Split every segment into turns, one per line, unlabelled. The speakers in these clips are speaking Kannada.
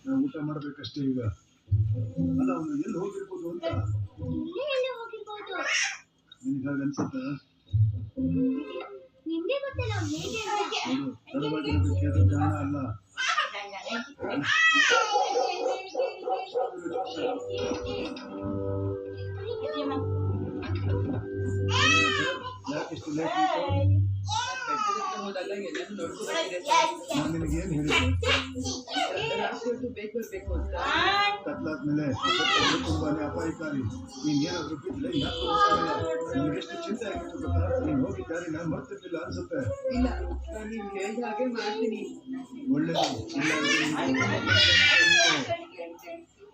ನಾವು ಊಟ ಮಾಡಬೇಕಷ್ಟೇ ಈಗ. ಅಲ್ಲ ಅವನು ಎಲ್ಲಿ ಹೋಗಿರ್ಬೋದು ಅಂತ ನಿನಗೆ ಹಾಗೆ ಅನ್ಸುತ್ತಾ? ತಡವಾಗಿರೋದಕ್ಕೆ ಅದು ಕಾರಣ ಅಲ್ಲ. ಯಾಕೆಷ್ಟು ಲೇಟ್ ನಾನು ನಿನಗೇನು ಹೇಳಿದೆ?
ಬೇಗ ಬರ್ಬೇಕು ಅಂತ
ಕತ್ಲಾದ್ಮೇಲೆ ತುಂಬಾನೇ ಅಪಾಯಕಾರಿ. ನೀನ್ ಏನಾದ್ರೂ ಬಿಟ್ರೆ ನಿನಗೆಷ್ಟು ಚಿಂತೆ ಆಗಿತ್ತು ಗೊತ್ತಾ? ನೀನ್ ಹೋಗಿ ದಾರಿ ನಾನು ಮರ್ತಿರ್ಲಿಲ್ಲ ಅನ್ಸುತ್ತೆ.
ಇಲ್ಲ, ನಾನು ನೀವು ಹೇಳಿದ ಹಾಗೆ ಮಾಡ್ತೀನಿ.
ಒಳ್ಳೆದು.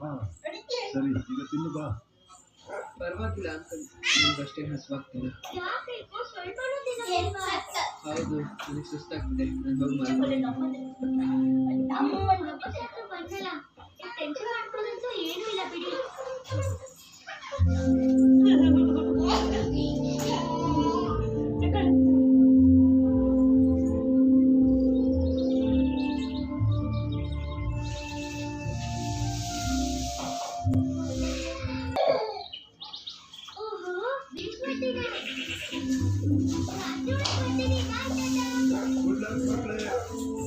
ಹಾ ಸರಿ, ಈಗ ತಿನ್ನು ಬಾ.
ಪರವಾಗಿಲ್ಲ ಅಂಕಲ್, ನಿಮ್ಗಷ್ಟೇ ಹಸುವಾಗ್ತಿದೆ. ಹೌದು, ನನಗೆ ಸುಸ್ತಾಗ್ತಿದೆ. ನಾನು ಹೋಗಿ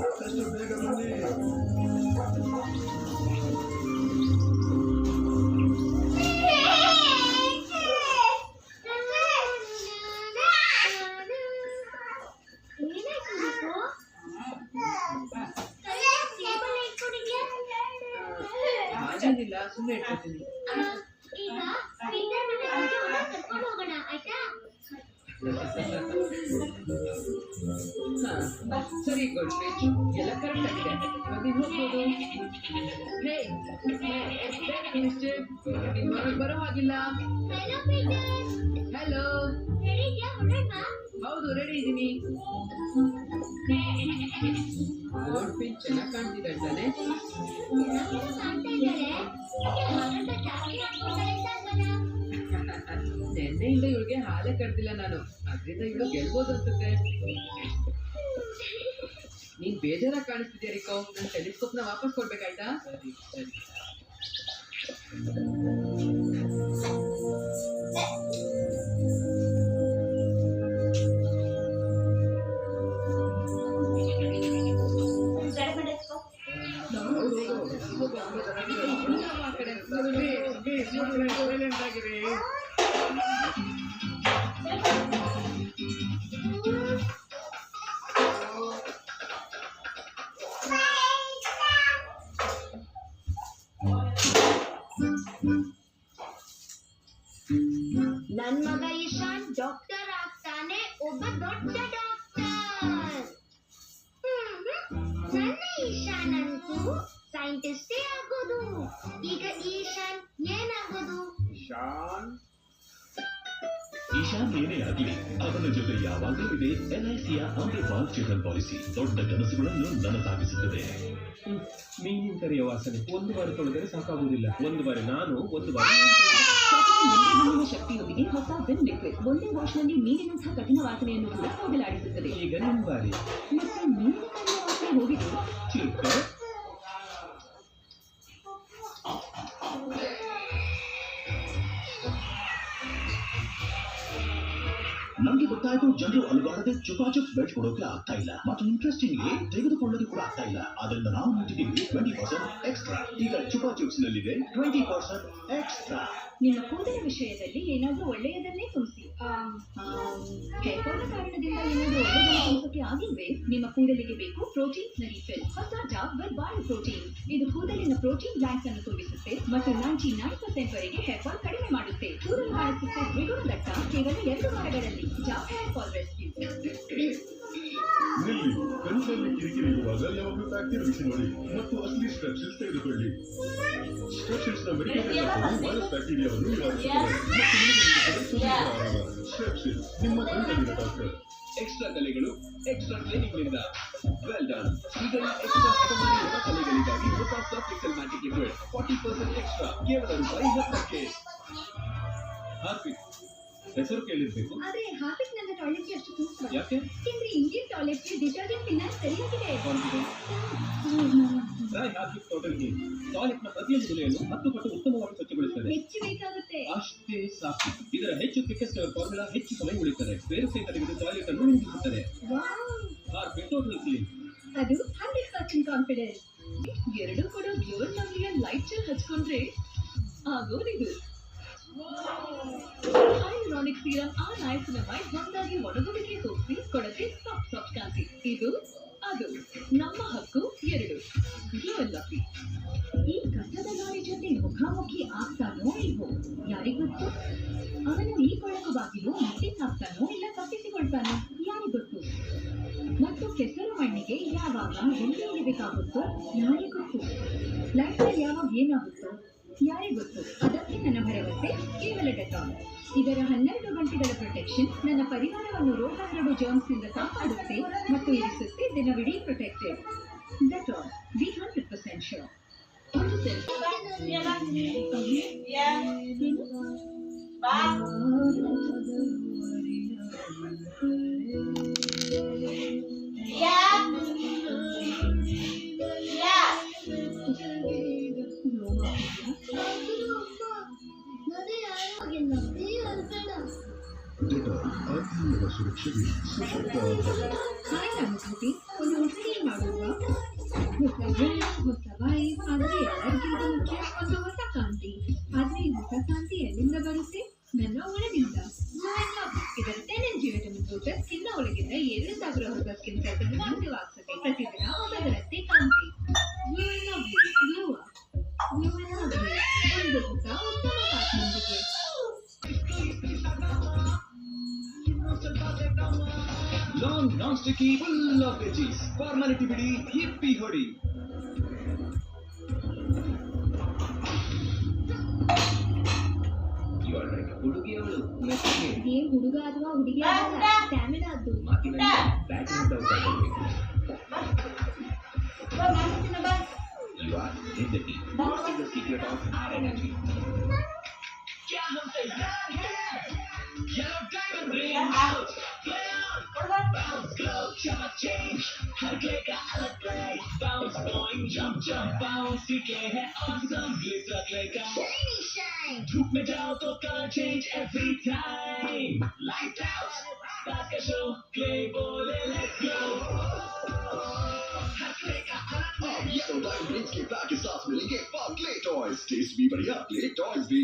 ಆದಷ್ಟು ಬೇಗ ಬನ್ನಿ.
ಹಾಗೇನಿಲ್ಲ, ಸುಮ್ಮನೆ ಇಟ್ಕೊತೀನಿ. ಸರಿ ಗೋಲ್ಡ್ಫಿಶ್, ಎಲ್ಲ ಕರೆಕ್ಟ್ ಆಗಿದೆ. ನೀವು ಹೋಗ್ಬೋದು. ನೀವು ಹೊರಗೆ ಬರೋ ಹಾಗಿಲ್ಲ. ಹಲೋ, ಹೌದು ರೆಡಿ ಇದ್ದೀನಿ. ಗೋಲ್ಡ್ಫಿಶ್ ಚೆನ್ನಾಗಿ ಕಾಣ್ತಿದೆ ತಾನೆ? ನೆನ್ನೆಯಿಂದ ಇವಳಿಗೆ ಹಾಲೇ ಕರ್ದಿಲ್ಲ ನಾನು, ಅದ್ರಿಂದ ಇವಳು ಗೆಲ್ಬೋದು ಅನ್ಸುತ್ತೆ. ನೀನ್ ಬೇಜಾರಾಗಿ ಕಾಣಿಸ್ತಿದ್ಯಾ ರಿಕೋ? ನನ್ನ ಟೆಲಿಸ್ಕೋಪ್ ನ ವಾಪಸ್ ಕೊಡ್ಬೇಕಾಯ್ತಾ? ಸರಿ ಸರಿ.
ನನ್ ಮಗ ಇಶಾನ್ ಡಾಕ್ಟರ್ ಆಗ್ತಾನೆ, ಒಬ್ಬ ದೊಡ್ಡ ಡಾಕ್ಟರ್. ನನ್ನ ಇಶಾನ್ ಅಂತೂ ಸೈಂಟಿಸ್ಟೇ ಆಗೋದು. ಈಗ ಈಶಾನ್ ಏನಾಗೋದು?
ಈಶಾನ್ ಏನೇ ಆಗಲಿ ಅವನ ಜೊತೆ ಯಾವಾಗಲೂ ಇದೆ LICಯ ಅಮೃತವಾಲ್ ಚಿಲ್ಡ್ರನ್ ಪಾಲಿಸಿ. ದೊಡ್ಡ ಕನಸುಗಳನ್ನು ನನಸಾಗಿಸುತ್ತದೆ.
ಮೀನಿನ ಕರೆಯ ವಾಸನೆ ಒಂದು ಬಾರಿ ತೊಳೆದರೆ ಸಾಕಾಗುವುದಿಲ್ಲ. ಒಂದು ಬಾರಿ ನಾನು, ಒಂದು ಬಾರಿ
ಮೀನಿನ ಶಕ್ತಿಯೊಂದಿಗೆ ಹೊಸ ವಿಮ್ ಲಿಕ್ವಿಡ್ ಒಂದೇ ವಾಶ್ನಲ್ಲಿ ಮೀನಿನಂತಹ ಕಠಿಣ ವಾಸನೆಯನ್ನು ಕೂಡ ಹೋಗಲಾಡಿಸುತ್ತದೆ.
ಈಗ ನಿಮ್ಮ ಬಾರಿ.
ಮತ್ತೆ ಮೀನಿನ ಕರೆಯ ವಾಸನೆ ಹೋಗಿದ್ದು
ಚಿಕ್ಕ
ನಮಗೆ ಗೊತ್ತಾಯ್ತು, ಜನರು ಅಲುಗಾಡದೆ ಚುಪಾಚುಪ್ ಬೆಡ್ ಕೊಡೋಕೆ ಆಗ್ತಾ ಇಲ್ಲ ಮತ್ತು ಇಂಟ್ರೆಸ್ಟಿಂಗ್ಲಿ ತೆಗೆದುಕೊಳ್ಳೋದು ಕೂಡ ಆಗ್ತಾ ಇಲ್ಲ. ಅದರಿಂದ ನಾವು ನೀಡಿದ್ದೀವಿ 20% ಎಕ್ಸ್ಟ್ರಾ. ಈಗ ಚುಪಾಚುಪ್ಸ್ ನಲ್ಲಿದೆ 20% ಎಕ್ಸ್ಟ್ರಾ.
ನಿಮ್ಮ ಕೂದಲ ವಿಷಯದಲ್ಲಿ ಏನಾದರೂ ಒಳ್ಳೆಯದನ್ನೇ ತುಂಬಿಸಿ. ಹೇರ್ ಫಾಲ್ ಕಾರಣದಿಂದ ಏನಾದರೂ ಒಳ್ಳೆಯದನ್ನು ತುಂಬಿಸೋಕೆ ಆಗಿಲ್ವೇ? ನಿಮ್ಮ ಕೂದಲಿಗೆ ಬೇಕು ಪ್ರೋಟೀನ್ ರೀಫಿಲ್. ಹೊಸ ಡಾಬರ್ ಬಾಯೋ ಪ್ರೋಟೀನ್. ಇದು ಕೂದಲಿನ ಪ್ರೋಟೀನ್ ಬ್ಯಾಂಕ್ ಅನ್ನು ತುಂಬಿಸುತ್ತೆ ಮತ್ತು 99% ವರೆಗೆ ಹೇರ್ ಫಾಲ್ ಕಡಿಮೆ ಮಾಡುತ್ತೆ. ಕೂದಲು ಕಾಣಿಸುತ್ತೆ ದ್ವಿಗುಣ ದಟ್ಟ ಕೇವಲ 2 ವಾರಗಳಲ್ಲಿ. Job hair fall rescue.
ನಿಲ್ಲಿ, ಕಣ್ಣಲ್ಲಿ ಕಿರಿಕಿರಿ ಇರುವಾಗ ಯಾವಾಗಲೂ ಪ್ಯಾಕ್ ತಿರುಗಿಸಿ ನೋಡಿ ಮತ್ತು ಅಸಲಿ ಸ್ಟ್ರೆಪ್ಸಿಲ್ಸ್ ತೆಗೆದುಕೊಳ್ಳಿ. ಸ್ಟ್ರೆಪ್ಸಿಲ್ಸ್ ನ ಮೆಡಿಕಲ್ ವೈರಸ್ ಬ್ಯಾಕ್ಟೀರಿಯಾವನ್ನು ನಿವಾರಿಸುತ್ತದೆ ಮತ್ತು ನಿಮಗೆ ಸುಂದರ ಸ್ಟ್ರೆಪ್ಸಿಲ್ಸ್ ನಿಮ್ಮ ಕಣ್ಣಲ್ಲಿನ ಡಾಕ್ಟರ್.
ಎಕ್ಸ್ಟ್ರಾ ಕಲೆಗಳು ಎಕ್ಸ್ಟ್ರಾ ಟ್ರೈನಿಂಗ್ ನಿಂದ ವೆಲ್ ಡನ್. ಈಗ ಎಕ್ಸ್ಟ್ರಾ ಹಠಮಾರಿ ಕಲೆಗಳಿಗಾಗಿ ಹೊಸ ಸಾಫ್ಟ್ ಮ್ಯಾಜಿಕ್ ಲಿಕ್ವಿಡ್ 40% ಎಕ್ಸ್ಟ್ರಾ ಕೇವಲ ₹10ಕ್ಕೆ. ಹಾರ್ಪಿಕ್
ಹೆಸರು ಕೇಳಿರ್ಬೇಕು.
ಆದ್ರೆ ಹಾಪಿಕ್ ನನ್ನ ಟಾಯ್ಲೆಟ್ಗೆ ಅಷ್ಟು ಸೂಕ್ತ.
ಯಾಕೆ?
ಯಾಕೆಂದ್ರೆ ಇಂಡಿಯನ್ ಟಾಯ್ಲೆಟ್ಗೆ ಡಿಟರ್ಜೆಂಟ್ ಫಿನಾನ್ಸ್ ಸರಿಯಾಗಿದೆ.
Try Harpic total clean. ಟಾಯ್ಲೆಟ್ನ ಪ್ರತಿಯೊಂದು ಮೂಲೆಯನ್ನು 10 ಪಟ್ಟು ಉತ್ತಮವಾಗಿ ಸ್ವಚ್ಛಗೊಳಿಸುತ್ತದೆ.
ಹೆಚ್ಚು ಬೇಕಾಗುತ್ತೆ.
ಅಷ್ಟೇ ಸಾಕು. ಇದರ ಹೆಚ್ಚು ಥಿಕ್ಕೆಸ್ಟ್ ಫಾರ್ಮುಲಾ ಹೆಚ್ಚು ಸಮಯ ಉಳಿಯುತ್ತದೆ. ಬೇರು ಸಹಿತ ತೆಗೆದು ಟಾಯ್ಲೆಟ್ ಅನ್ನು ನಿಲ್ಲಿಸುತ್ತದೆ. Harpic total clean.
ಅದು 100% ಕಾನ್ಫಿಡೆನ್ಸ್. ಎರಡು ಕೂಡ ಗ್ಲೋರ್ ಲವ್ಲಿಯ ಲೈಟ್ ಜೆಲ್ ಹಚ್ಕೊಂಡ್ರೆ ಆಗೋದಿದು. ಹೈಲುರಾನಿಕ್ ಸೀರಮ್ ಆ ನೈಸಿನಮೈಡ್ ಒಂದಾಗಿ ಒಣಗುವಿಕೆ ಸೋಸಿ ಕೊಡದೆ ಸಾಫ್ಟ್ ಕಾಂತಿ. ಇದು ಅದು ನಮ್ಮ ಹಕ್ಕು. ಎರಡು ಗ್ಲೋರ್ ಲವ್ಲಿ. ಈ ಕಸದ ಗಾಡಿ ಜೊತೆ ಮುಖಾಮುಖಿ ಆಗ್ತಾನೋ ಇಲ್ವೋ ಯಾರಿಗೊತ್ತು. ಅವನು ಈ ಕೊಳಕು ಬಾಗಿಲು ಮುಟ್ಟಿ ಹಾಕ್ತಾನೋ ಇಲ್ಲ ತಪ್ಪಿಸಿಕೊಳ್ತಾನೋ ಯಾರಿಗೊತ್ತು. ಮತ್ತು ಕೆಸರು ಮಣ್ಣಿಗೆ ಯಾವಾಗ ಎಲ್ಲಿ ಉಳಿಬೇಕಾಗುತ್ತೋ ಯಾರಿಗೊತ್ತು. ಲೈಫಲ್ಲಿ ಯಾವಾಗ ಏನಾಗುತ್ತೋ ಯಾರಿಗೊತ್ತು. ಅದಕ್ಕೆ ನನ್ನ ಭರವಸೆ ಕೇವಲ ಡೆಟಾಲ್. ಇದರ 12 ಗಂಟೆಗಳ ಪ್ರೊಟೆಕ್ಷನ್ ನನ್ನ ಪರಿವಾರವನ್ನು ರೋಗ ಹರಡುವ ಜರ್ಮ್ಸ್ನಿಂದ ಕಾಪಾಡುತ್ತೆ ಮತ್ತು ಇರಿಸುತ್ತೆ ದಿನವಿಡೀ protected. Dettol, be 100% sure.
Dettol ಆತ್ಮೀಯರ ಸುರಕ್ಷೆಗೆ ಸಶಕ್ತ ಆಧಾರ.
ಹಾಯ್ ಅನುಭೂತಿ, ಒಂದು ಹೊಸ ಮಾಡುವ ಹೊಸ ಡ್ರೆಸ್, ಹೊಸ ವೈಫ್. ಆದರೆ ಎಲ್ಲರಿಗಿಂತ ಮುಖ್ಯ ಒಂದು ಹೊಸ ಕಾಂತಿ. ಆದ್ರೆ ಈ ಹೊಸ ಕಾಂತಿ ಎಲ್ಲಿಂದ ಬರುತ್ತೆ? ನನ್ನ ಒಳಗಿಂದ. ಇದರ 10 mg ವಿಟಮಿನ್ ಪೌಡರ್ ಸ್ಕಿನ್ನ ಒಳಗಿಂದ 2000 ಹೊಸ ಸ್ಕಿನ್ ಸೆಲ್ಸ್ ಅನ್ನು ಆಕ್ಟಿವಾಗ್ತದೆ. ಪ್ರತಿದಿನ ಹೊಸದರಂತೆ ಕಾಂತಿ. ಒಂದು ಹೊಸ ಉತ್ತಮ ಕಾಂತಿಯೊಂದಿಗೆ.
Long non sticky full of veggies. Formality ಬಿಡಿ, ಹಿಪ್ಪಿ ಹೊಡಿ. ಹುಡುಗಿ ಅವಳು ಮೆಚ್ಚಗೆ.
ಏನ್ ಹುಡುಗ ಅಥವಾ ಹುಡುಗಿ ಸ್ಟ್ಯಾಮಿನಾ ಅದು.
ಮಾತಿನಲ್ಲಿ ಬ್ಯಾಟಿಂಗ್ ಔಟ್ ಆಗಬೇಕು. You are in the team. What is the secret of our energy? क्या हम तैयार हैं? Yellow diamond ring out. Play on. Bounce, glow, chama change. Her play का अलग play. Bounce, going, jump, jump, bounce. सीखे है awesome. Glitter play का
Shiny shine.
धूप में जाओ तो color change every time. Light out. Start का show. Play बोले let's go. हर play का अलग play.
Yellow Diamond Rings के पैक के साथ मिलेंगे फन क्ले टॉयज. टेस्ट भी बढ़िया, क्ले टॉयज भी.